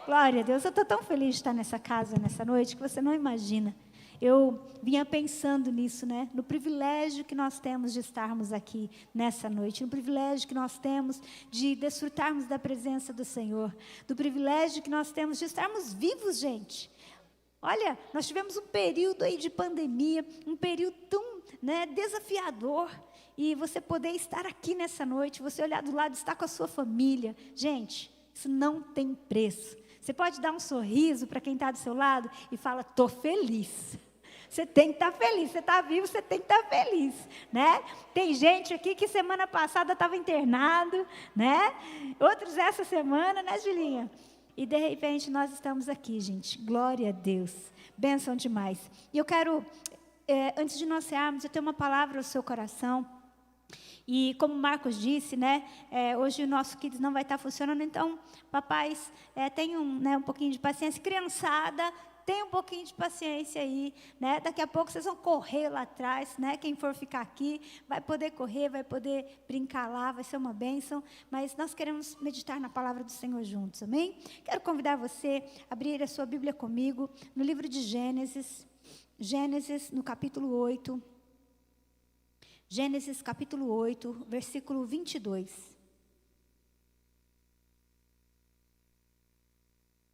Glória a Deus, eu estou tão feliz de estar nessa casa, nessa noite, que você não imagina. Eu vinha pensando nisso, né? No privilégio que nós temos de estarmos aqui nessa noite, no privilégio que nós temos de desfrutarmos da presença do Senhor, do privilégio que nós temos de estarmos vivos, gente. Olha, nós tivemos um período aí de pandemia, um período tão, né, desafiador, e você poder estar aqui nessa noite, você olhar do lado, estar com a sua família, gente, isso não tem preço. Você pode dar um sorriso para quem está do seu lado e fala, estou feliz. Você tem que estar feliz, você está vivo, você tem que estar feliz, né? Tem gente aqui que semana passada estava internado, né? Outros essa semana, né, Julinha? E de repente nós estamos aqui, gente. Glória a Deus. Bênção demais. E eu quero, antes de nós cearmos, eu tenho uma palavra ao seu coração. E como o Marcos disse, né, hoje o nosso Kids não vai estar funcionando, então, papais, tenham, né, um pouquinho de paciência. Criançada, tenha um pouquinho de paciência aí, né? Daqui a pouco vocês vão correr lá atrás, né? Quem for ficar aqui vai poder correr, vai poder brincar lá, vai ser uma bênção. Mas nós queremos meditar na palavra do Senhor juntos, amém? Quero convidar você a abrir a sua Bíblia comigo no livro de Gênesis, no capítulo 8. Gênesis capítulo 8, versículo 22.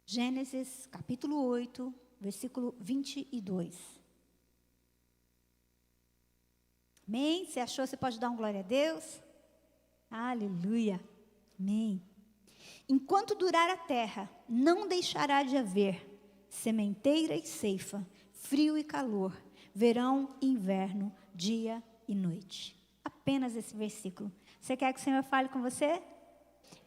Gênesis capítulo 8, versículo 22. Amém? Você achou? Você pode dar um glória a Deus? Aleluia. Amém. Enquanto durar a terra, não deixará de haver sementeira e ceifa, frio e calor, verão e inverno, dia e noite. Apenas esse versículo. Você quer que o Senhor fale com você?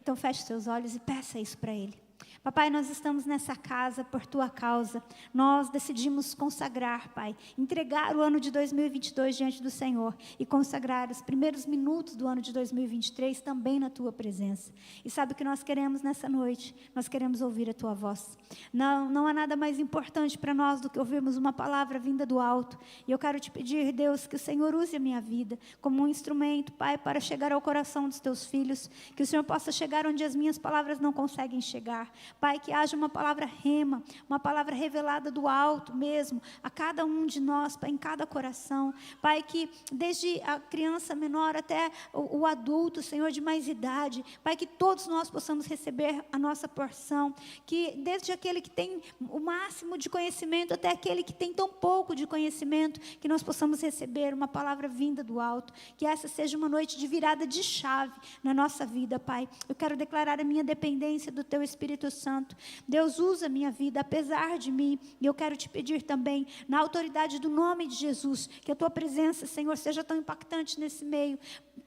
Então feche seus olhos e peça isso para Ele. Papai, nós estamos nessa casa por Tua causa. Nós decidimos consagrar, Pai, entregar o ano de 2022 diante do Senhor e consagrar os primeiros minutos do ano de 2023 também na Tua presença. E sabe o que nós queremos nessa noite? Nós queremos ouvir a Tua voz. Não há nada mais importante para nós do que ouvirmos uma palavra vinda do alto. E eu quero te pedir, Deus, que o Senhor use a minha vida como um instrumento, Pai, para chegar ao coração dos Teus filhos, que o Senhor possa chegar onde as minhas palavras não conseguem chegar. Pai, que haja uma palavra rema, uma palavra revelada do alto mesmo, a cada um de nós, Pai, em cada coração. Pai, que desde a criança menor até o adulto, Senhor, de mais idade, Pai, que todos nós possamos receber a nossa porção, que desde aquele que tem o máximo de conhecimento até aquele que tem tão pouco de conhecimento, que nós possamos receber uma palavra vinda do alto, que essa seja uma noite de virada de chave na nossa vida, Pai. Eu quero declarar a minha dependência do Teu Espírito Santo. Deus, usa a minha vida apesar de mim, e eu quero te pedir também, na autoridade do nome de Jesus, que a Tua presença, Senhor, seja tão impactante nesse meio,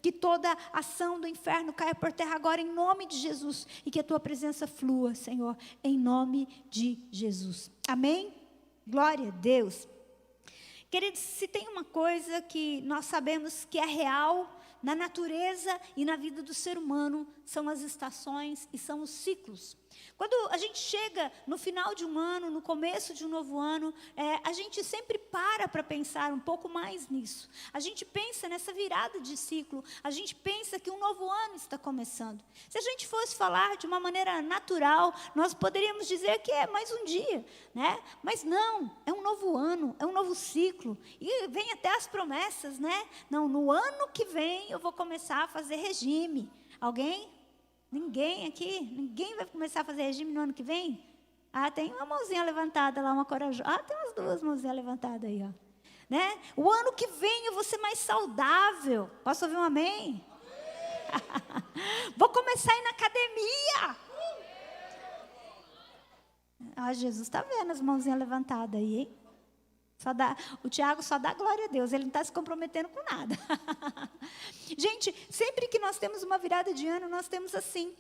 que toda ação do inferno caia por terra agora em nome de Jesus, e que a Tua presença flua, Senhor, em nome de Jesus. Amém? Glória a Deus. Queridos, se tem uma coisa que nós sabemos que é real na natureza e na vida do ser humano, são as estações e são os ciclos. Quando a gente chega no final de um ano, no começo de um novo ano, a gente sempre para pensar um pouco mais nisso. A gente pensa nessa virada de ciclo, a gente pensa que um novo ano está começando. Se a gente fosse falar de uma maneira natural, nós poderíamos dizer que é mais um dia, né? Mas não, é um novo ano, é um novo ciclo. E vem até as promessas, né? Não, no ano que vem eu vou começar a fazer regime. Alguém? Ninguém aqui? Ninguém vai começar a fazer regime no ano que vem? Ah, tem uma mãozinha levantada lá, uma corajosa. Ah, tem umas duas mãozinhas levantadas aí, ó. Né? O ano que vem eu vou ser mais saudável. Posso ouvir um amém? Vou começar a ir na academia. Ah, Jesus está vendo as mãozinhas levantadas aí, hein? O Tiago só dá glória a Deus, ele não está se comprometendo com nada. Gente, sempre que nós temos uma virada de ano, nós temos assim,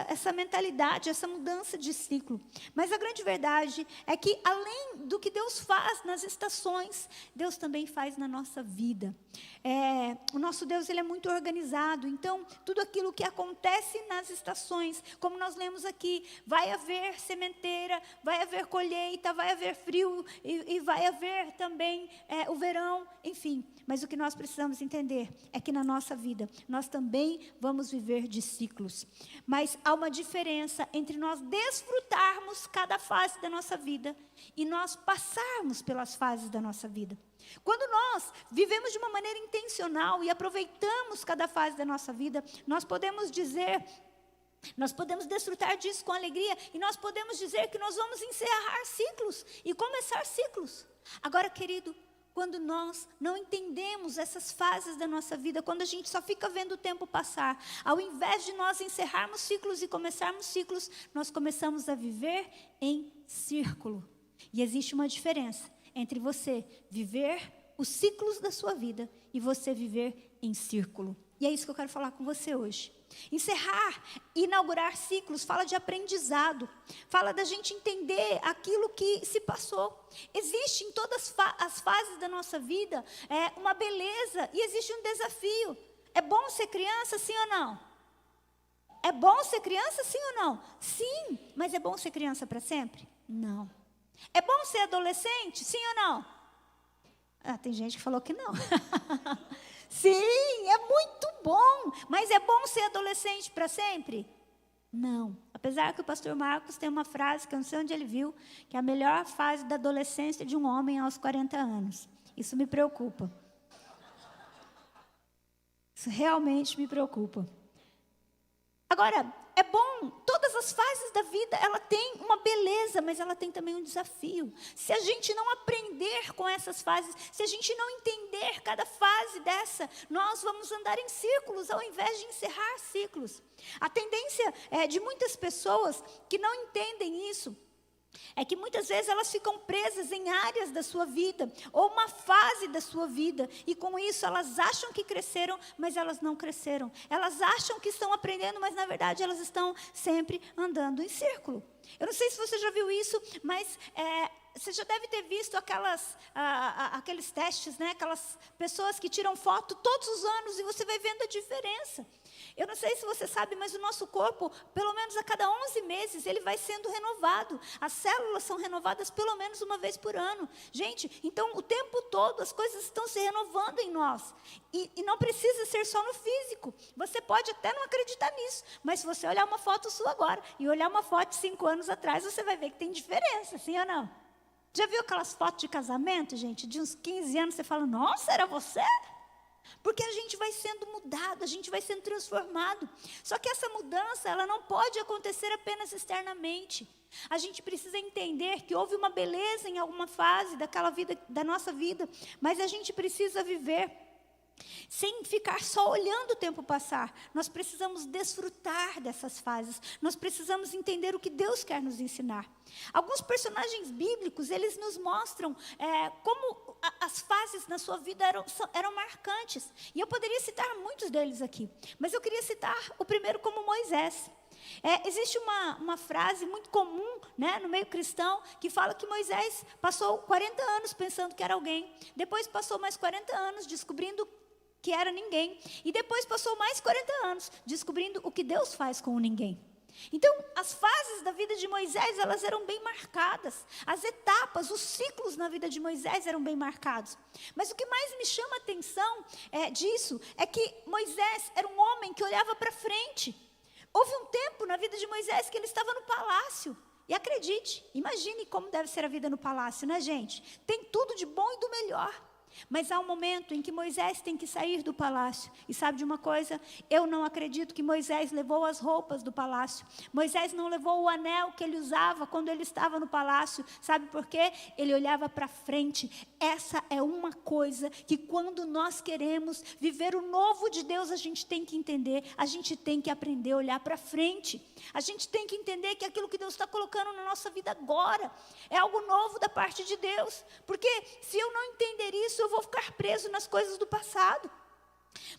essa mentalidade, essa mudança de ciclo. Mas a grande verdade é que além do que Deus faz nas estações, Deus também faz na nossa vida. O nosso Deus, ele é muito organizado, então tudo aquilo que acontece nas estações, como nós lemos aqui, vai haver sementeira, vai haver colheita, vai haver frio e vai haver também o verão, enfim. Mas o que nós precisamos entender é que na nossa vida, nós também vamos viver de ciclos. Mas há uma diferença entre nós desfrutarmos cada fase da nossa vida e nós passarmos pelas fases da nossa vida. Quando nós vivemos de uma maneira intencional e aproveitamos cada fase da nossa vida, nós podemos desfrutar disso com alegria e nós podemos dizer que nós vamos encerrar ciclos e começar ciclos. Agora, querido, quando nós não entendemos essas fases da nossa vida, quando a gente só fica vendo o tempo passar, ao invés de nós encerrarmos ciclos e começarmos ciclos, nós começamos a viver em círculo. E existe uma diferença entre você viver os ciclos da sua vida e você viver em círculo. E é isso que eu quero falar com você hoje. Encerrar, inaugurar ciclos, fala de aprendizado, fala da gente entender aquilo que se passou. Existe em todas as fases da nossa vida uma beleza e existe um desafio. É bom ser criança, sim ou não? É bom ser criança, sim ou não? Sim, mas é bom ser criança para sempre? Não. É bom ser adolescente, sim ou não? Tem gente que falou que não. Sim, é muito bom, mas é bom ser adolescente para sempre? Não. Apesar que o pastor Marcos tem uma frase, que eu não sei onde ele viu, que a melhor fase da adolescência de um homem é aos 40 anos. Isso me preocupa. Isso realmente me preocupa. Agora, é bom, todas as fases da vida, ela tem uma beleza, mas ela tem também um desafio. Se a gente não aprender com essas fases, se a gente não entender cada fase dessa, nós vamos andar em círculos, ao invés de encerrar ciclos. A tendência de muitas pessoas que não entendem isso, é que muitas vezes elas ficam presas em áreas da sua vida, ou uma fase da sua vida, e com isso elas acham que cresceram, mas elas não cresceram. Elas acham que estão aprendendo, mas na verdade elas estão sempre andando em círculo. Eu não sei se você já viu isso, mas você já deve ter visto aqueles testes, né? Aquelas pessoas que tiram foto todos os anos e você vai vendo a diferença. Eu não sei se você sabe, mas o nosso corpo, pelo menos a cada 11 meses, ele vai sendo renovado. As células são renovadas pelo menos uma vez por ano. Gente, então o tempo todo as coisas estão se renovando em nós. E não precisa ser só no físico. Você pode até não acreditar nisso, mas se você olhar uma foto sua agora e olhar uma foto de 5 anos atrás, você vai ver que tem diferença, sim ou não? Já viu aquelas fotos de casamento, gente? De uns 15 anos, você fala, nossa, era você? Porque a gente vai sendo mudado, a gente vai sendo transformado. Só que essa mudança, ela não pode acontecer apenas externamente. A gente precisa entender que houve uma beleza em alguma fase daquela vida, da nossa vida, mas a gente precisa viver sem ficar só olhando o tempo passar. Nós precisamos desfrutar dessas fases. Nós precisamos entender o que Deus quer nos ensinar. Alguns personagens bíblicos, eles nos mostram como as fases na sua vida eram marcantes. E eu poderia citar muitos deles aqui. Mas eu queria citar o primeiro como Moisés. Existe uma frase muito comum, né, no meio cristão, que fala que Moisés passou 40 anos pensando que era alguém. Depois passou mais 40 anos descobrindo que era ninguém. E depois passou mais 40 anos descobrindo o que Deus faz com o ninguém. Então, as fases da vida de Moisés, elas eram bem marcadas. As etapas, os ciclos na vida de Moisés eram bem marcados. Mas o que mais me chama a atenção disso é que Moisés era um homem que olhava para frente. Houve um tempo na vida de Moisés que ele estava no palácio. E acredite, imagine como deve ser a vida no palácio, né, gente? Tem tudo de bom e do melhor. Mas há um momento em que Moisés tem que sair do palácio. E sabe de uma coisa? Eu não acredito que Moisés levou as roupas do palácio. Moisés não levou o anel que ele usava quando ele estava no palácio. Sabe por quê? Ele olhava para frente. Essa é uma coisa que quando nós queremos viver o novo de Deus, a gente tem que entender. A gente tem que aprender a olhar para frente. A gente tem que entender que aquilo que Deus está colocando na nossa vida agora é algo novo da parte de Deus. Porque se eu não entender isso, eu vou ficar preso nas coisas do passado.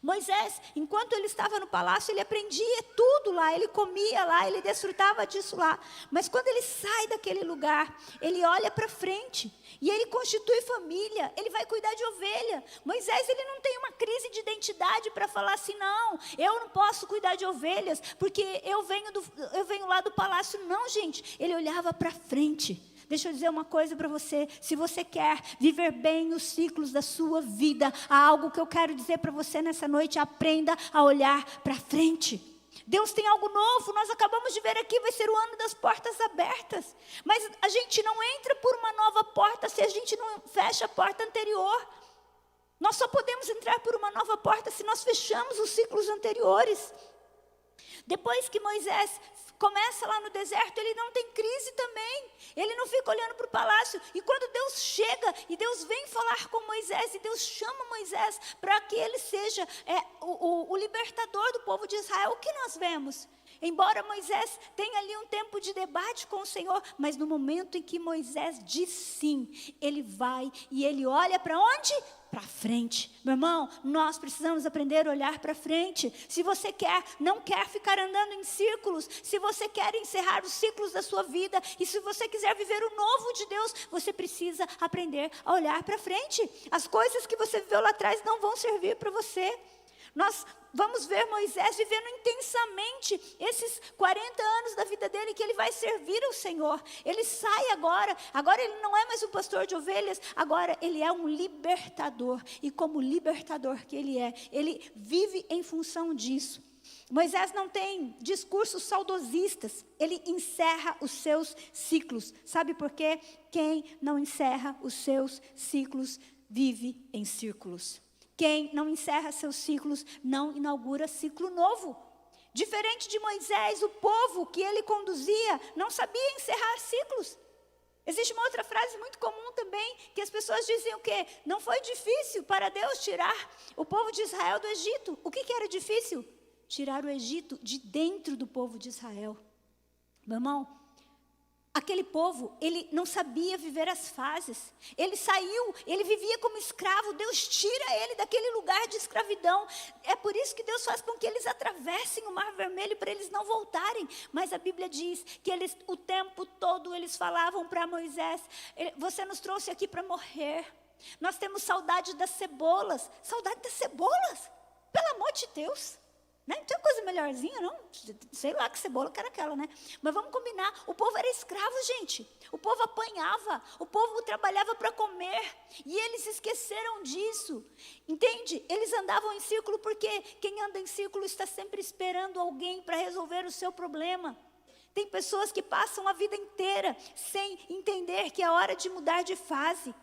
Moisés, enquanto ele estava no palácio, ele aprendia tudo lá, ele comia lá, ele desfrutava disso lá. Mas quando ele sai daquele lugar, ele olha para frente e ele constitui família, ele vai cuidar de ovelha. Moisés, ele não tem uma crise de identidade para falar assim, não, eu não posso cuidar de ovelhas, porque eu venho lá do palácio. Não, gente, ele olhava para frente. Deixa eu dizer uma coisa para você. Se você quer viver bem os ciclos da sua vida, há algo que eu quero dizer para você nessa noite: aprenda a olhar para frente. Deus tem algo novo, nós acabamos de ver aqui, vai ser o ano das portas abertas. Mas a gente não entra por uma nova porta se a gente não fecha a porta anterior. Nós só podemos entrar por uma nova porta se nós fechamos os ciclos anteriores. Depois que Moisés começa lá no deserto, ele não tem crise também. Ele não fica olhando para o palácio. E quando Deus chega e Deus vem falar com Moisés, e Deus chama Moisés para que ele seja o libertador do povo de Israel, o que nós vemos? Embora Moisés tenha ali um tempo de debate com o Senhor, mas no momento em que Moisés diz sim, ele vai e ele olha para onde? Para frente. Meu irmão, nós precisamos aprender a olhar para frente. Se você não quer ficar andando em círculos, se você quer encerrar os ciclos da sua vida, e se você quiser viver o novo de Deus, você precisa aprender a olhar para frente. As coisas que você viveu lá atrás não vão servir para você. Nós vamos ver Moisés vivendo intensamente esses 40 anos da vida dele, que ele vai servir ao Senhor. Ele sai agora ele não é mais um pastor de ovelhas, agora ele é um libertador. E como libertador que ele vive em função disso. Moisés não tem discursos saudosistas, ele encerra os seus ciclos. Sabe por quê? Quem não encerra os seus ciclos vive em círculos. Quem não encerra seus ciclos não inaugura ciclo novo. Diferente de Moisés, o povo que ele conduzia não sabia encerrar ciclos. Existe uma outra frase muito comum também, que as pessoas dizem o quê? Não foi difícil para Deus tirar o povo de Israel do Egito. O que era difícil? Tirar o Egito de dentro do povo de Israel. Meu irmão, aquele povo, ele não sabia viver as fases. Ele saiu, ele vivia como escravo. Deus tira ele daquele lugar de escravidão. É por isso que Deus faz com que eles atravessem o Mar Vermelho, para eles não voltarem. Mas a Bíblia diz que eles, o tempo todo, eles falavam para Moisés: você nos trouxe aqui para morrer. Nós temos saudade das cebolas. Saudade das cebolas? Pelo amor de Deus. Não tem coisa melhorzinha, não? Sei lá que cebola que era aquela, né? Mas vamos combinar, o povo era escravo, gente. O povo apanhava, o povo trabalhava para comer. E eles esqueceram disso. Entende? Eles andavam em círculo porque quem anda em círculo está sempre esperando alguém para resolver o seu problema. Tem pessoas que passam a vida inteira sem entender que é hora de mudar de fase.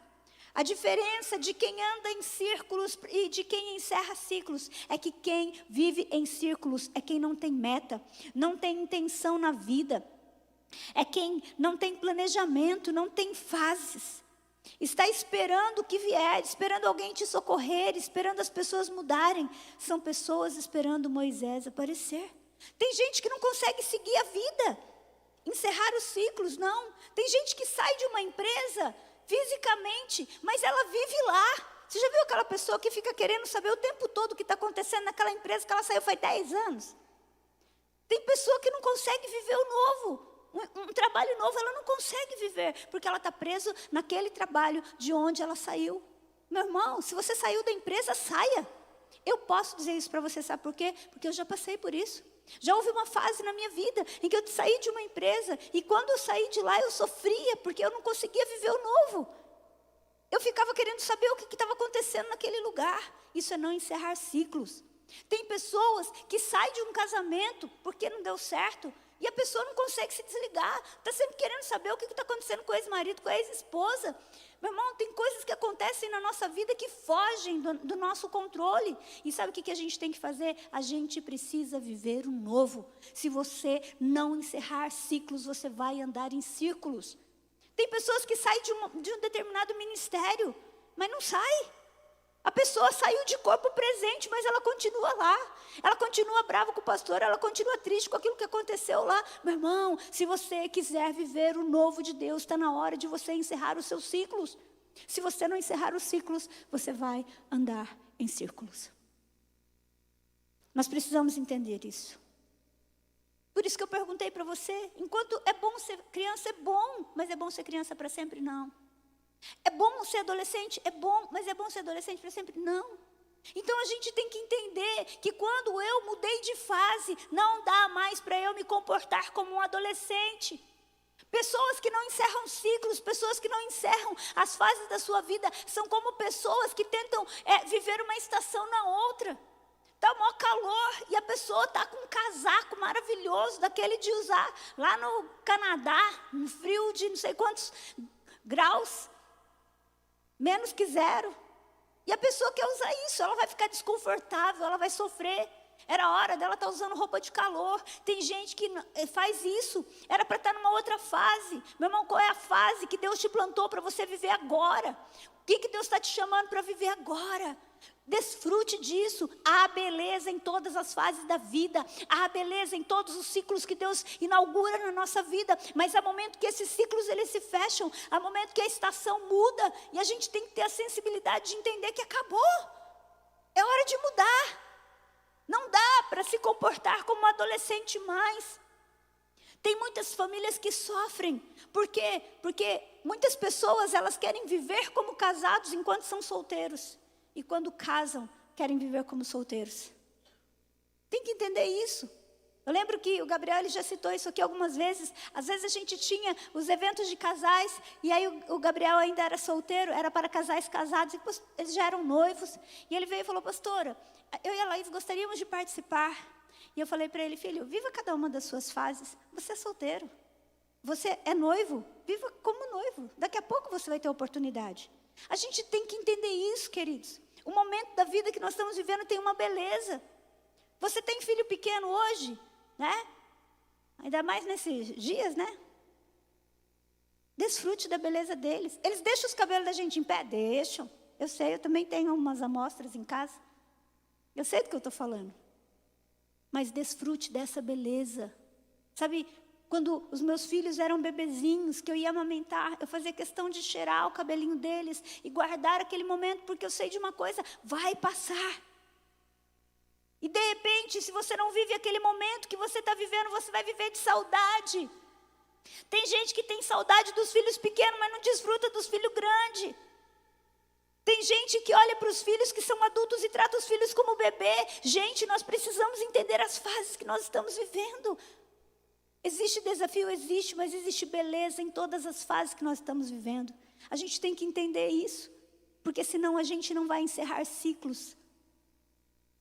A diferença de quem anda em círculos e de quem encerra ciclos é que quem vive em círculos é quem não tem meta, não tem intenção na vida, é quem não tem planejamento, não tem fases. Está esperando o que vier, esperando alguém te socorrer, esperando as pessoas mudarem. São pessoas esperando Moisés aparecer. Tem gente que não consegue seguir a vida, encerrar os ciclos, não. Tem gente que sai de uma empresa fisicamente, mas ela vive lá. Você já viu aquela pessoa que fica querendo saber o tempo todo o que está acontecendo naquela empresa que ela saiu faz 10 anos? Tem pessoa que não consegue viver o novo. Um trabalho novo ela não consegue viver, porque ela está presa naquele trabalho de onde ela saiu. Meu irmão, se você saiu da empresa, saia. Eu posso dizer isso para você, sabe por quê? Porque eu já passei por isso. Já houve uma fase na minha vida em que eu saí de uma empresa e quando eu saí de lá eu sofria porque eu não conseguia viver o novo. Eu ficava querendo saber o que estava acontecendo naquele lugar. Isso é não encerrar ciclos. Tem pessoas que saem de um casamento porque não deu certo e a pessoa não consegue se desligar. Está sempre querendo saber o que está acontecendo com o ex-marido, com a ex-esposa. Meu irmão, tem coisas que acontecem na nossa vida que fogem do nosso controle. E sabe o que a gente tem que fazer? A gente precisa viver o novo. Se você não encerrar ciclos, você vai andar em círculos. Tem pessoas que saem de um determinado ministério, mas não sai. A pessoa saiu de corpo presente, mas ela continua lá. Ela continua brava com o pastor, ela continua triste com aquilo que aconteceu lá. Meu irmão, se você quiser viver o novo de Deus, está na hora de você encerrar os seus ciclos. Se você não encerrar os ciclos, você vai andar em círculos. Nós precisamos entender isso. Por isso que eu perguntei para você, enquanto é bom ser criança, é bom, mas é bom ser criança para sempre? Não. É bom ser adolescente? É bom, mas é bom ser adolescente para sempre? Não. Então a gente tem que entender que quando eu mudei de fase, não dá mais para eu me comportar como um adolescente. Pessoas que não encerram ciclos, pessoas que não encerram as fases da sua vida, são como pessoas que tentam viver uma estação na outra. Está o maior calor e a pessoa está com um casaco maravilhoso, daquele de usar lá no Canadá, no frio de não sei quantos graus, menos que 0. E a pessoa quer usar isso, ela vai ficar desconfortável, ela vai sofrer. Era hora dela estar usando roupa de calor. Tem gente que faz isso. Era para estar numa outra fase. Meu irmão, qual é a fase que Deus te plantou para você viver agora? O que Deus está te chamando para viver agora? Desfrute disso. Há beleza em todas as fases da vida. Há beleza em todos os ciclos que Deus inaugura na nossa vida. Mas há momento que esses ciclos eles se fecham. Há momento que a estação muda. E a gente tem que ter a sensibilidade de entender que acabou. É hora de mudar. Não dá para se comportar como um adolescente mais. Tem muitas famílias que sofrem. Por quê? Porque muitas pessoas elas querem viver como casados enquanto são solteiros. E quando casam, querem viver como solteiros. Tem que entender isso. Eu lembro que o Gabriel ele já citou isso aqui algumas vezes. Às vezes a gente tinha os eventos de casais. E aí o Gabriel ainda era solteiro. Era para casais casados. E eles já eram noivos. E ele veio e falou, pastora, eu e a Laís gostaríamos de participar. E eu falei para ele, filho, viva cada uma das suas fases. Você é solteiro. Você é noivo. Viva como noivo. Daqui a pouco você vai ter oportunidade. A gente tem que entender isso, queridos. O momento da vida que nós estamos vivendo tem uma beleza. Você tem filho pequeno hoje, né? Ainda mais nesses dias, né? Desfrute da beleza deles. Eles deixam os cabelos da gente em pé? Deixam. Eu sei, eu também tenho umas amostras em casa. Eu sei do que eu estou falando. Mas desfrute dessa beleza. Sabe, quando os meus filhos eram bebezinhos, que eu ia amamentar, eu fazia questão de cheirar o cabelinho deles e guardar aquele momento, porque eu sei de uma coisa, vai passar. E de repente, se você não vive aquele momento que você está vivendo, você vai viver de saudade. Tem gente que tem saudade dos filhos pequenos, mas não desfruta dos filhos grandes. Tem gente que olha para os filhos que são adultos e trata os filhos como bebê. Gente, nós precisamos entender as fases que nós estamos vivendo. Existe desafio, existe, mas existe beleza em todas as fases que nós estamos vivendo. A gente tem que entender isso, porque senão a gente não vai encerrar ciclos.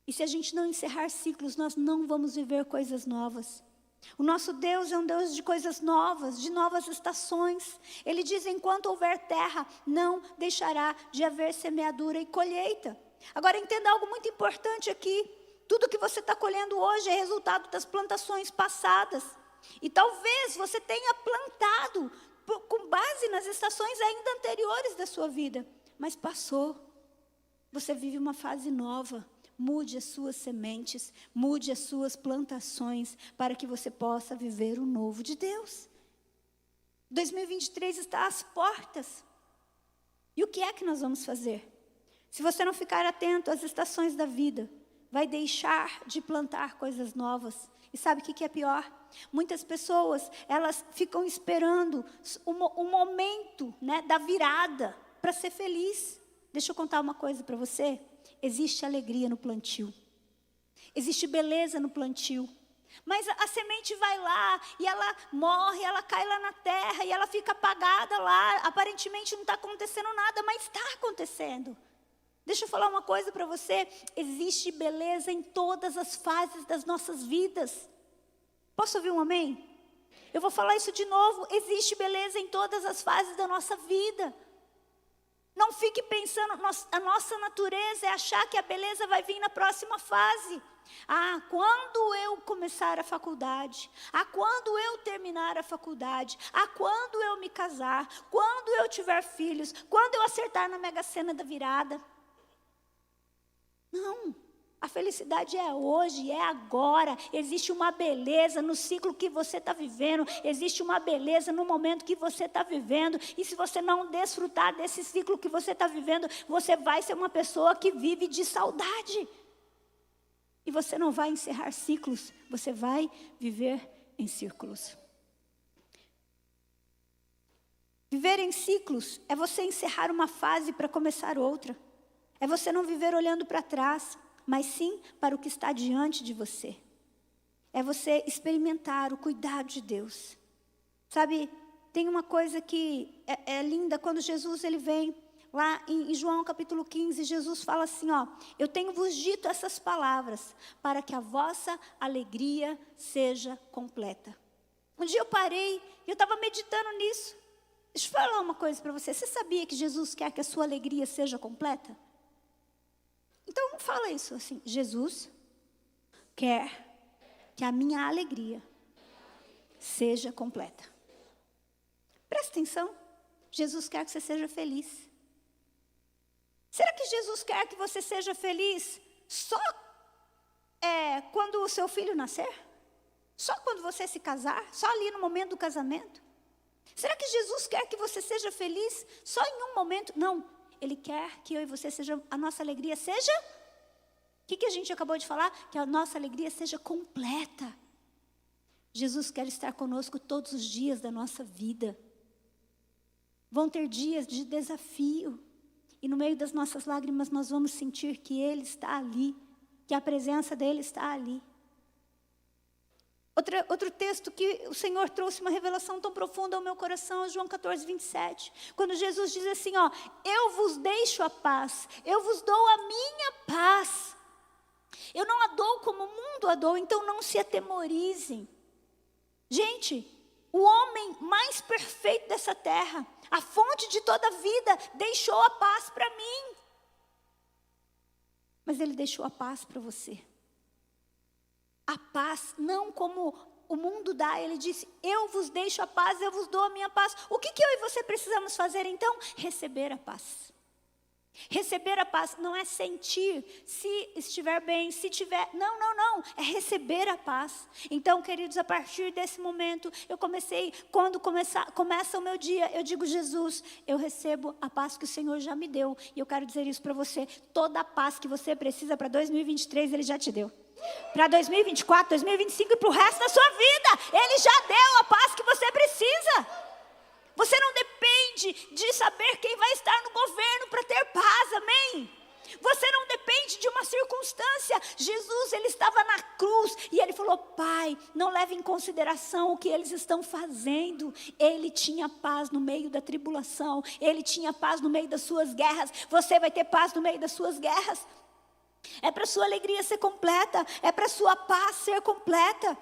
E se a gente não encerrar ciclos, nós não vamos viver coisas novas. O nosso Deus é um Deus de coisas novas, de novas estações. Ele diz, enquanto houver terra, não deixará de haver semeadura e colheita. Agora entenda algo muito importante aqui. Tudo que você está colhendo hoje é resultado das plantações passadas. E talvez você tenha plantado com base nas estações ainda anteriores da sua vida. Mas passou. Você vive uma fase nova. Mude as suas sementes, mude as suas plantações, para que você possa viver o novo de Deus. 2023 está às portas. E o que é que nós vamos fazer? Se você não ficar atento às estações da vida, vai deixar de plantar coisas novas. E sabe o que é pior? Muitas pessoas, elas ficam esperando o momento, né, da virada para ser feliz. Deixa eu contar uma coisa para você. Existe alegria no plantio. Existe beleza no plantio. Mas a semente vai lá e ela morre, ela cai lá na terra e ela fica apagada lá. Aparentemente não está acontecendo nada, mas está acontecendo. Deixa eu falar uma coisa para você. Existe beleza em todas as fases das nossas vidas. Posso ouvir um amém? Eu vou falar isso de novo. Existe beleza em todas as fases da nossa vida. Não fique pensando, a nossa natureza é achar que a beleza vai vir na próxima fase. Ah, quando eu começar a faculdade, quando eu terminar a faculdade, quando eu me casar, quando eu tiver filhos, quando eu acertar na Mega Sena da virada. Não, a felicidade é hoje, é agora. Existe uma beleza no ciclo que você está vivendo. Existe uma beleza no momento que você está vivendo. E se você não desfrutar desse ciclo que você está vivendo, você vai ser uma pessoa que vive de saudade. E você não vai encerrar ciclos, você vai viver em círculos. Viver em ciclos é você encerrar uma fase para começar outra. É você não viver olhando para trás, mas sim para o que está diante de você. É você experimentar o cuidado de Deus. Sabe, tem uma coisa que é linda, quando Jesus ele vem, lá em João capítulo 15, Jesus fala assim, ó, eu tenho vos dito essas palavras, para que a vossa alegria seja completa. Um dia eu parei, e eu estava meditando nisso. Deixa eu falar uma coisa para você, você sabia que Jesus quer que a sua alegria seja completa? Então fala isso assim, Jesus quer que a minha alegria seja completa. Presta atenção, Jesus quer que você seja feliz. Será que Jesus quer que você seja feliz só quando o seu filho nascer? Só quando você se casar? Só ali no momento do casamento? Será que Jesus quer que você seja feliz só em um momento? Não, Ele quer que eu e você a nossa alegria seja... O que a gente acabou de falar? Que a nossa alegria seja completa. Jesus quer estar conosco todos os dias da nossa vida. Vão ter dias de desafio. E no meio das nossas lágrimas nós vamos sentir que Ele está ali. Que a presença dEle está ali. Outro texto que o Senhor trouxe uma revelação tão profunda ao meu coração, é João 14, 27. Quando Jesus diz assim, ó, eu vos deixo a paz, eu vos dou a minha paz. Eu não a dou como o mundo a dou, então não se atemorizem. Gente, o homem mais perfeito dessa terra, a fonte de toda a vida, deixou a paz para mim. Mas Ele deixou a paz para você. A paz, não como o mundo dá. Ele disse, eu vos deixo a paz, eu vos dou a minha paz. O que eu e você precisamos fazer então? Receber a paz. Receber a paz não é sentir, se estiver bem, se tiver... Não, é receber a paz. Então, queridos, a partir desse momento, quando começa o meu dia, eu digo, Jesus, eu recebo a paz que o Senhor já me deu. E eu quero dizer isso para você, toda a paz que você precisa para 2023, Ele já te deu. Para 2024, 2025 e para o resto da sua vida, Ele já deu a paz que você precisa. Você não depende de saber quem vai estar no governo para ter paz, amém? Você não depende de uma circunstância. Jesus, Ele estava na cruz e Ele falou, Pai, não leve em consideração o que eles estão fazendo. Ele tinha paz no meio da tribulação. Ele tinha paz no meio das suas guerras. Você vai ter paz no meio das suas guerras. É para a sua alegria ser completa. É para a sua paz ser completa.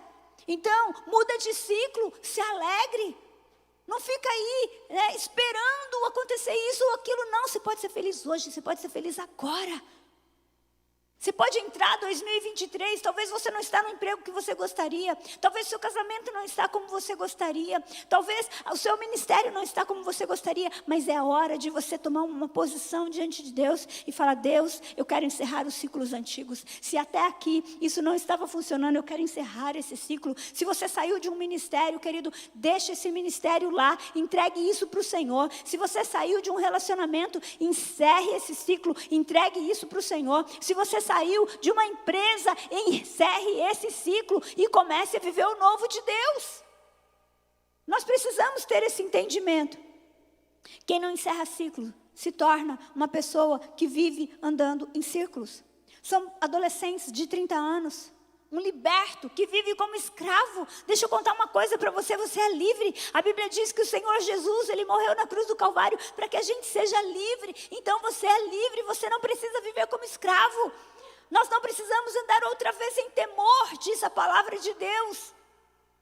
Então, muda de ciclo, se alegre. Não fica aí esperando acontecer isso ou aquilo, não. Você pode ser feliz hoje, você pode ser feliz agora. Você pode entrar 2023, talvez você não está no emprego que você gostaria. Talvez seu casamento não está como você gostaria. Talvez o seu ministério não está como você gostaria. Mas é a hora de você tomar uma posição diante de Deus e falar, Deus, eu quero encerrar os ciclos antigos. Se até aqui isso não estava funcionando, eu quero encerrar esse ciclo. Se você saiu de um ministério, querido, deixa esse ministério lá, entregue isso para o Senhor. Se você saiu de um relacionamento, encerre esse ciclo, entregue isso para o Senhor. Se você saiu de uma empresa, encerre esse ciclo e comece a viver o novo de Deus. Nós precisamos ter esse entendimento. Quem não encerra ciclo se torna uma pessoa que vive andando em círculos. São adolescentes de 30 anos, um liberto que vive como escravo. Deixa eu contar uma coisa para você, você é livre. A Bíblia diz que o Senhor Jesus, Ele morreu na cruz do Calvário para que a gente seja livre. Então você é livre, você não precisa viver como escravo. Nós não precisamos andar outra vez em temor, diz a palavra de Deus.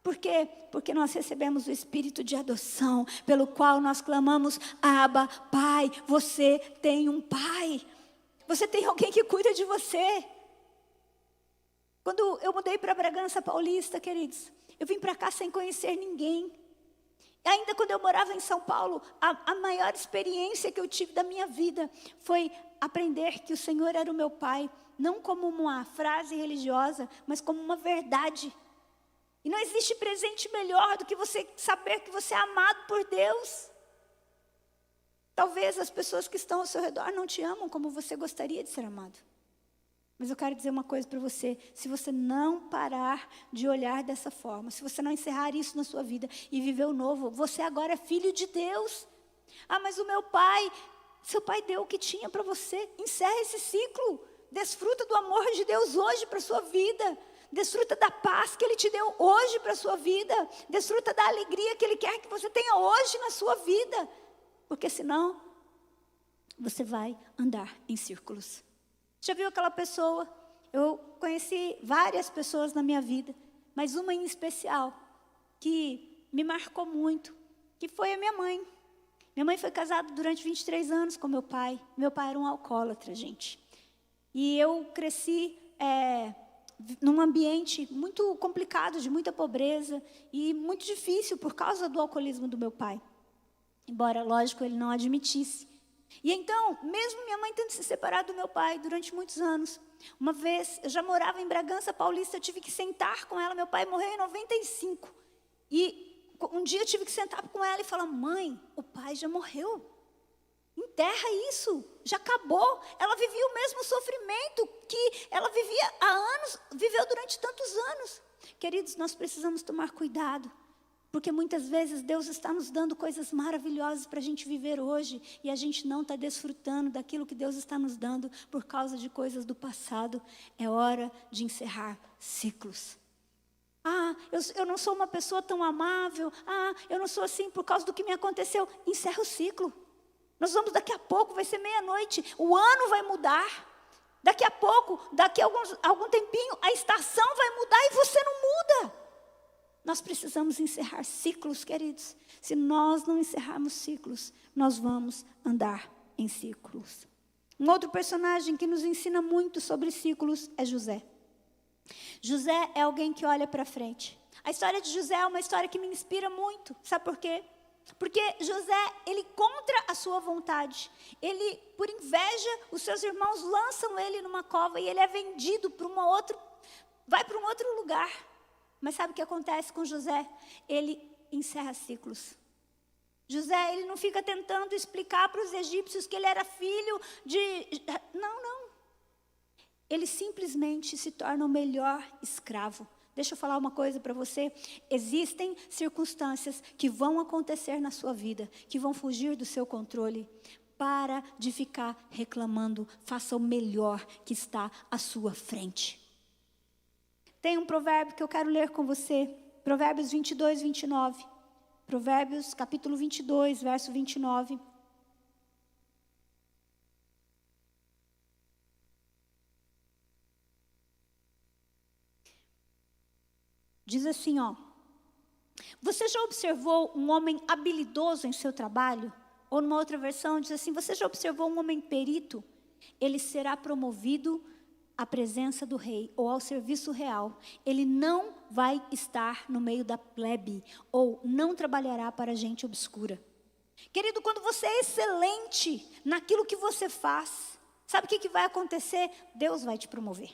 Por quê? Porque nós recebemos o Espírito de adoção, pelo qual nós clamamos, Abba, Pai, você tem um Pai. Você tem alguém que cuida de você. Quando eu mudei para Bragança Paulista, queridos, eu vim para cá sem conhecer ninguém. Ainda quando eu morava em São Paulo, a maior experiência que eu tive da minha vida foi aprender que o Senhor era o meu Pai, não como uma frase religiosa, mas como uma verdade. E não existe presente melhor do que você saber que você é amado por Deus. Talvez as pessoas que estão ao seu redor não te amam como você gostaria de ser amado. Mas eu quero dizer uma coisa para você, se você não parar de olhar dessa forma, se você não encerrar isso na sua vida e viver o novo, você agora é filho de Deus. Ah, mas o meu pai, seu pai deu o que tinha para você. Encerra esse ciclo, desfruta do amor de Deus hoje para a sua vida. Desfruta da paz que Ele te deu hoje para a sua vida. Desfruta da alegria que Ele quer que você tenha hoje na sua vida. Porque senão, você vai andar em círculos. Já viu aquela pessoa? Eu conheci várias pessoas na minha vida, mas uma em especial, que me marcou muito, que foi a minha mãe. Minha mãe foi casada durante 23 anos com meu pai. Meu pai era um alcoólatra, gente. E eu cresci num ambiente muito complicado, de muita pobreza e muito difícil por causa do alcoolismo do meu pai. Embora, lógico, ele não admitisse. E então, mesmo minha mãe tendo se separado do meu pai durante muitos anos, uma vez, eu já morava em Bragança Paulista, eu tive que sentar com ela, meu pai morreu em 95. E um dia eu tive que sentar com ela e falar: mãe, o pai já morreu. Enterra isso, já acabou. Ela vivia o mesmo sofrimento que ela vivia há anos, viveu durante tantos anos. Queridos, nós precisamos tomar cuidado, porque muitas vezes Deus está nos dando coisas maravilhosas para a gente viver hoje, e a gente não está desfrutando daquilo que Deus está nos dando por causa de coisas do passado. É hora de encerrar ciclos. Eu não sou uma pessoa tão amável. Eu não sou assim por causa do que me aconteceu. Encerra o ciclo. Nós vamos, daqui a pouco, vai ser meia-noite, o ano vai mudar. Daqui a pouco, daqui a algum tempinho, a estação vai mudar e você não muda. Nós precisamos encerrar ciclos, queridos. Se nós não encerrarmos ciclos, nós vamos andar em ciclos. Um outro personagem que nos ensina muito sobre ciclos é José. José é alguém que olha para frente. A história de José é uma história que me inspira muito. Sabe por quê? Porque José, ele contra a sua vontade. Ele, por inveja, os seus irmãos lançam ele numa cova e ele é vendido para vai para um outro lugar. Mas sabe o que acontece com José? Ele encerra ciclos. José, ele não fica tentando explicar para os egípcios que ele era filho de... Não. Ele simplesmente se torna o melhor escravo. Deixa eu falar uma coisa para você. Existem circunstâncias que vão acontecer na sua vida, que vão fugir do seu controle. Para de ficar reclamando. Faça o melhor que está à sua frente. Tem um provérbio que eu quero ler com você. Provérbios 22, 29. Provérbios capítulo 22, verso 29. Diz assim, você já observou um homem habilidoso em seu trabalho? Ou numa outra versão diz assim, você já observou um homem perito? Ele será promovido à presença do rei ou ao serviço real. Ele não vai estar no meio da plebe ou não trabalhará para gente obscura. Querido, quando você é excelente naquilo que você faz, sabe o que vai acontecer? Deus vai te promover.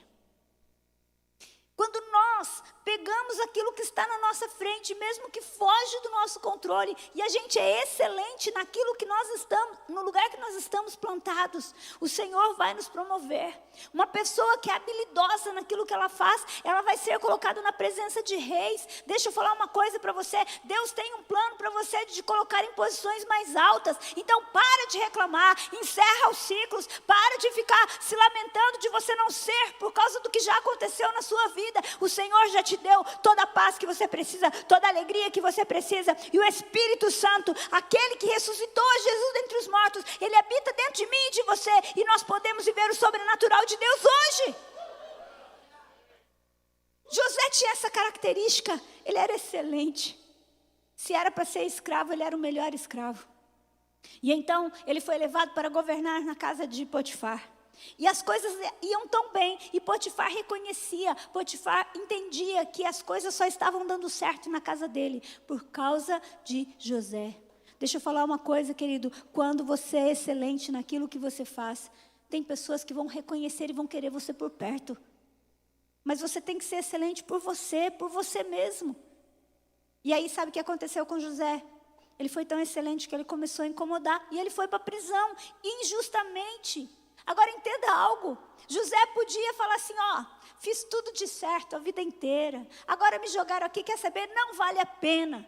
Quando nós pegamos aquilo que está na nossa frente, mesmo que foge do nosso controle, e a gente é excelente naquilo que nós estamos, no lugar que nós estamos plantados, o Senhor vai nos promover. Uma pessoa que é habilidosa naquilo que ela faz, ela vai ser colocada na presença de reis. Deixa eu falar uma coisa para você, Deus tem um plano para você de te colocar em posições mais altas. Então para de reclamar, encerra os ciclos, para de ficar se lamentando de você não ser por causa do que já aconteceu na sua vida. O Senhor já te deu toda a paz que você precisa, toda a alegria que você precisa. E o Espírito Santo, aquele que ressuscitou Jesus dentre os mortos, ele habita dentro de mim e de você. E nós podemos viver o sobrenatural de Deus hoje. José tinha essa característica, ele era excelente. Se era para ser escravo, ele era o melhor escravo. E então ele foi levado para governar na casa de Potifar. E as coisas iam tão bem, e Potifar reconhecia, Potifar entendia que as coisas só estavam dando certo na casa dele, por causa de José. Deixa eu falar uma coisa, querido, quando você é excelente naquilo que você faz, tem pessoas que vão reconhecer e vão querer você por perto. Mas você tem que ser excelente por você mesmo. E aí sabe o que aconteceu com José? Ele foi tão excelente que ele começou a incomodar, e ele foi para a prisão, injustamente. Agora entenda algo, José podia falar assim, fiz tudo de certo a vida inteira, agora me jogaram aqui, quer saber, não vale a pena.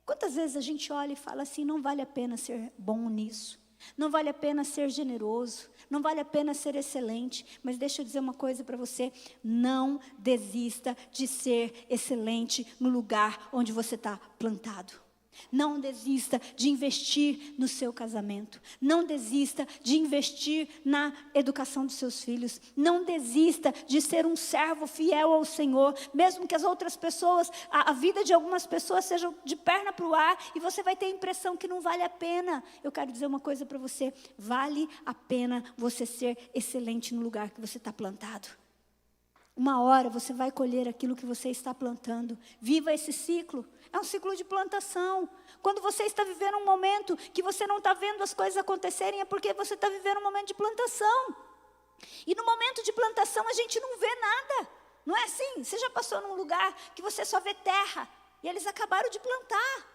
Quantas vezes a gente olha e fala assim, não vale a pena ser bom nisso, Não vale a pena ser generoso, não vale a pena ser excelente, mas deixa eu dizer uma coisa para você, não desista de ser excelente no lugar onde você está plantado. Não desista de investir no seu casamento. Não desista de investir na educação dos seus filhos. Não desista de ser um servo fiel ao Senhor. Mesmo que as outras pessoas, a vida de algumas pessoas seja de perna para o ar e você vai ter a impressão que não vale a pena. Eu quero dizer uma coisa para você. Vale a pena você ser excelente no lugar que você está plantado. Uma hora você vai colher aquilo que você está plantando. Viva esse ciclo. É um ciclo de plantação. Quando você está vivendo um momento que você não está vendo as coisas acontecerem, é porque você está vivendo um momento de plantação. E no momento de plantação a gente não vê nada. Não é assim? Você já passou num lugar que você só vê terra e eles acabaram de plantar.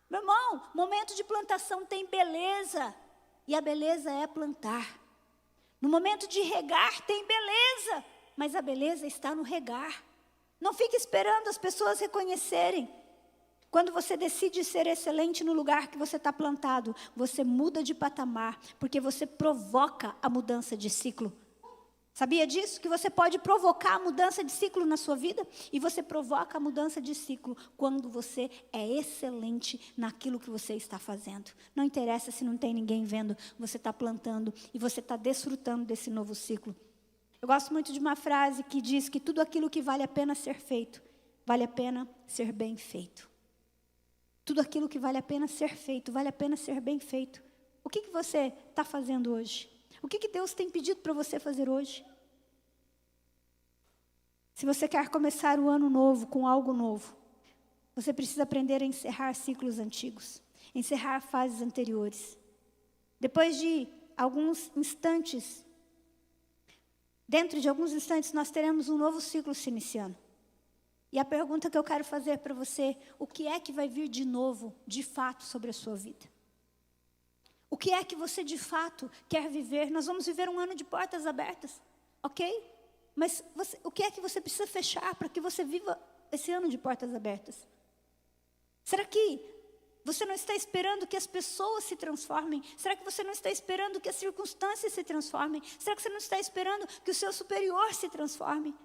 Meu irmão, momento de plantação tem beleza. E a beleza é plantar. No momento de regar tem beleza. Mas a beleza está no regar. Não fique esperando as pessoas reconhecerem. Quando você decide ser excelente no lugar que você está plantado, você muda de patamar, porque você provoca a mudança de ciclo. Sabia disso? Que você pode provocar a mudança de ciclo na sua vida? E você provoca a mudança de ciclo quando você é excelente naquilo que você está fazendo. Não interessa se não tem ninguém vendo, você está plantando e você está desfrutando desse novo ciclo. Eu gosto muito de uma frase que diz que tudo aquilo que vale a pena ser feito, vale a pena ser bem feito. Tudo aquilo que vale a pena ser feito, vale a pena ser bem feito. O que você está fazendo hoje? O que Deus tem pedido para você fazer hoje? Se você quer começar o ano novo com algo novo, você precisa aprender a encerrar ciclos antigos, encerrar fases anteriores. Depois de alguns instantes, dentro de alguns instantes, nós teremos um novo ciclo se iniciando. E a pergunta que eu quero fazer para você, o que é que vai vir de novo, de fato, sobre a sua vida? O que é que você, de fato, quer viver? Nós vamos viver um ano de portas abertas, ok? Mas o que é que você precisa fechar para que você viva esse ano de portas abertas? Será que você não está esperando que as pessoas se transformem? Será que você não está esperando que as circunstâncias se transformem? Será que você não está esperando que o seu superior se transforme?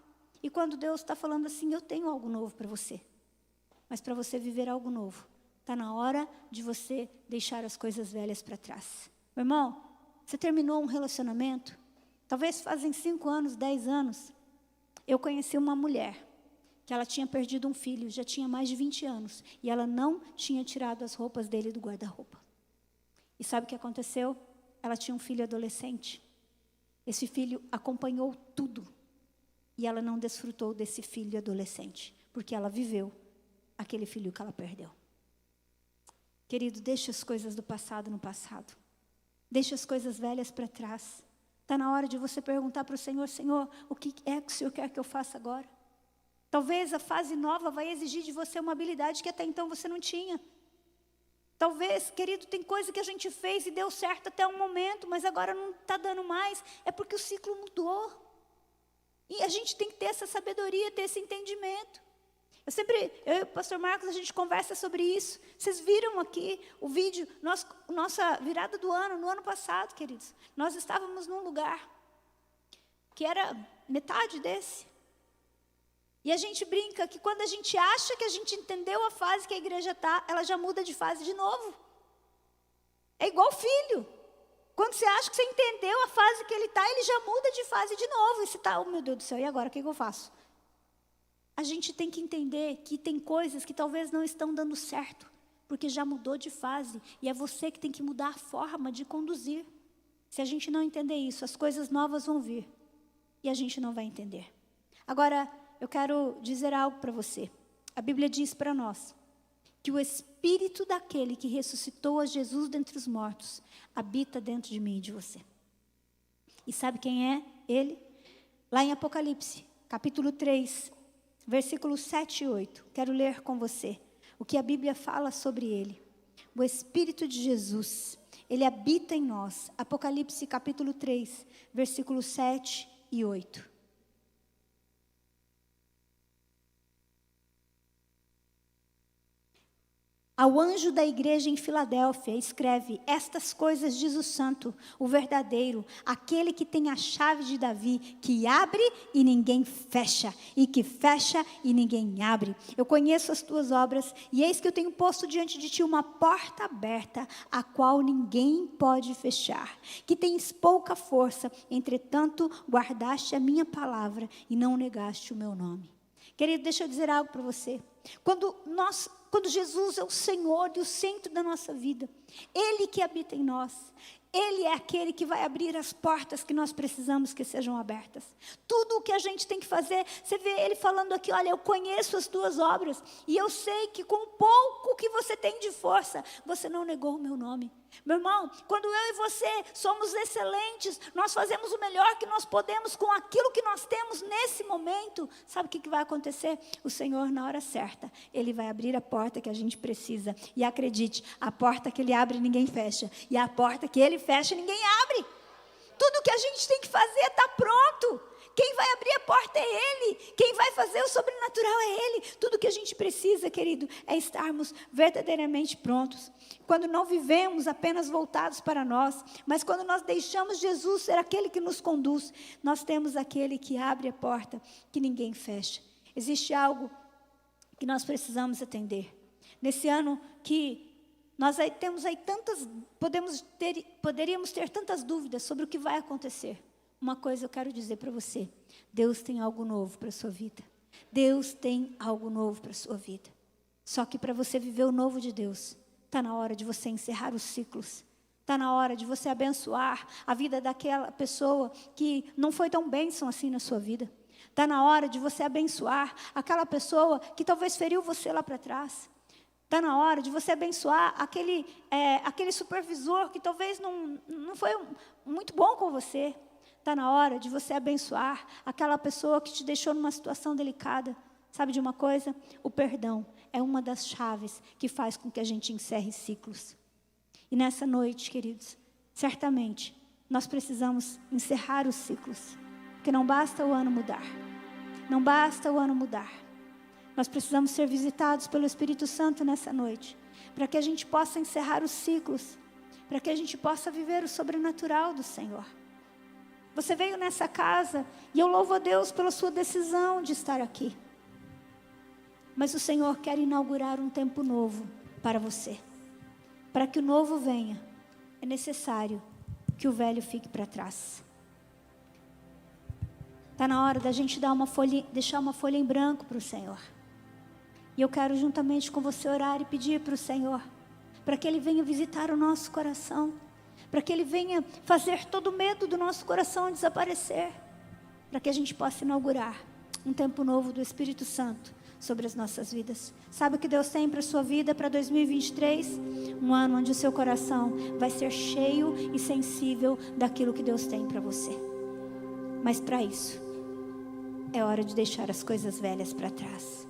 E quando Deus está falando assim, eu tenho algo novo para você. Mas para você viver algo novo, está na hora de você deixar as coisas velhas para trás. Meu irmão, você terminou um relacionamento? Talvez fazem 5 anos, 10 anos. Eu conheci uma mulher que ela tinha perdido um filho, já tinha mais de 20 anos. E ela não tinha tirado as roupas dele do guarda-roupa. E sabe o que aconteceu? Ela tinha um filho adolescente. Esse filho acompanhou tudo. E ela não desfrutou desse filho adolescente. Porque ela viveu aquele filho que ela perdeu. Querido, deixa as coisas do passado no passado. Deixa as coisas velhas para trás. Está na hora de você perguntar para o Senhor, Senhor, o que é que o Senhor quer que eu faça agora? Talvez a fase nova vai exigir de você uma habilidade que até então você não tinha. Talvez, querido, tem coisa que a gente fez e deu certo até um momento, mas agora não está dando mais. É porque o ciclo mudou. E a gente tem que ter essa sabedoria, ter esse entendimento. Eu e o pastor Marcos, a gente conversa sobre isso. Vocês viram aqui o vídeo, nossa virada do ano, no ano passado, queridos. Nós estávamos num lugar que era metade desse. E a gente brinca que quando a gente acha que a gente entendeu a fase que a igreja está, ela já muda de fase de novo. É igual filho. Quando você acha que você entendeu a fase que ele está, ele já muda de fase de novo. E você está, oh meu Deus do céu, e agora o que eu faço? A gente tem que entender que tem coisas que talvez não estão dando certo, porque já mudou de fase. E é você que tem que mudar a forma de conduzir. Se a gente não entender isso, as coisas novas vão vir. E a gente não vai entender. Agora, eu quero dizer algo para você. A Bíblia diz para nós que o Espírito daquele que ressuscitou a Jesus dentre os mortos habita dentro de mim e de você. E sabe quem é ele? Lá em Apocalipse, capítulo 3, versículos 7 e 8. Quero ler com você o que a Bíblia fala sobre ele. O Espírito de Jesus, ele habita em nós. Apocalipse, capítulo 3, versículos 7 e 8. Ao anjo da igreja em Filadélfia, escreve: estas coisas diz o santo, o verdadeiro, aquele que tem a chave de Davi, que abre e ninguém fecha, e que fecha e ninguém abre. Eu conheço as tuas obras, e eis que eu tenho posto diante de ti uma porta aberta, a qual ninguém pode fechar. Que tens pouca força, entretanto guardaste a minha palavra e não negaste o meu nome. Querido, deixa eu dizer algo para você. Quando Jesus é o Senhor e o centro da nossa vida, Ele que habita em nós, Ele é aquele que vai abrir as portas que nós precisamos que sejam abertas. Tudo o que a gente tem que fazer, você vê Ele falando aqui: olha, eu conheço as tuas obras, e eu sei que com pouco que você tem de força, você não negou o meu nome. Meu irmão, quando eu e você somos excelentes, nós fazemos o melhor que nós podemos com aquilo que nós temos nesse momento, sabe o que vai acontecer? O Senhor, na hora certa, Ele vai abrir a porta que a gente precisa. E acredite, a porta que Ele abre, ninguém fecha. E a porta que Ele fecha, ninguém abre. Tudo que a gente tem que fazer está pronto. Quem vai abrir a porta é Ele. Quem vai fazer o sobrenatural é Ele. Tudo que a gente precisa, querido, é estarmos verdadeiramente prontos. Quando não vivemos apenas voltados para nós, mas quando nós deixamos Jesus ser aquele que nos conduz, nós temos aquele que abre a porta que ninguém fecha. Existe algo que nós precisamos atender. Nesse ano que nós temos aí tantas, poderíamos ter tantas dúvidas sobre o que vai acontecer. Uma coisa eu quero dizer para você: Deus tem algo novo para a sua vida. Deus tem algo novo para a sua vida. Só que para você viver o novo de Deus, está na hora de você encerrar os ciclos. Está na hora de você abençoar a vida daquela pessoa que não foi tão bênção assim na sua vida. Está na hora de você abençoar aquela pessoa que talvez feriu você lá para trás. Está na hora de você abençoar aquele supervisor que talvez não foi muito bom com você. Está na hora de você abençoar aquela pessoa que te deixou numa situação delicada. Sabe de uma coisa? O perdão é uma das chaves que faz com que a gente encerre ciclos. E nessa noite, queridos, certamente, nós precisamos encerrar os ciclos. Porque não basta o ano mudar. Não basta o ano mudar. Nós precisamos ser visitados pelo Espírito Santo nessa noite, para que a gente possa encerrar os ciclos, para que a gente possa viver o sobrenatural do Senhor. Você veio nessa casa e eu louvo a Deus pela sua decisão de estar aqui. Mas o Senhor quer inaugurar um tempo novo para você. Para que o novo venha, é necessário que o velho fique para trás. Está na hora da gente deixar uma folha em branco para o Senhor. E eu quero juntamente com você orar e pedir para o Senhor, para que Ele venha visitar o nosso coração, para que Ele venha fazer todo o medo do nosso coração desaparecer, para que a gente possa inaugurar um tempo novo do Espírito Santo sobre as nossas vidas. Sabe o que Deus tem para a sua vida para 2023? Um ano onde o seu coração vai ser cheio e sensível daquilo que Deus tem para você. Mas para isso, é hora de deixar as coisas velhas para trás.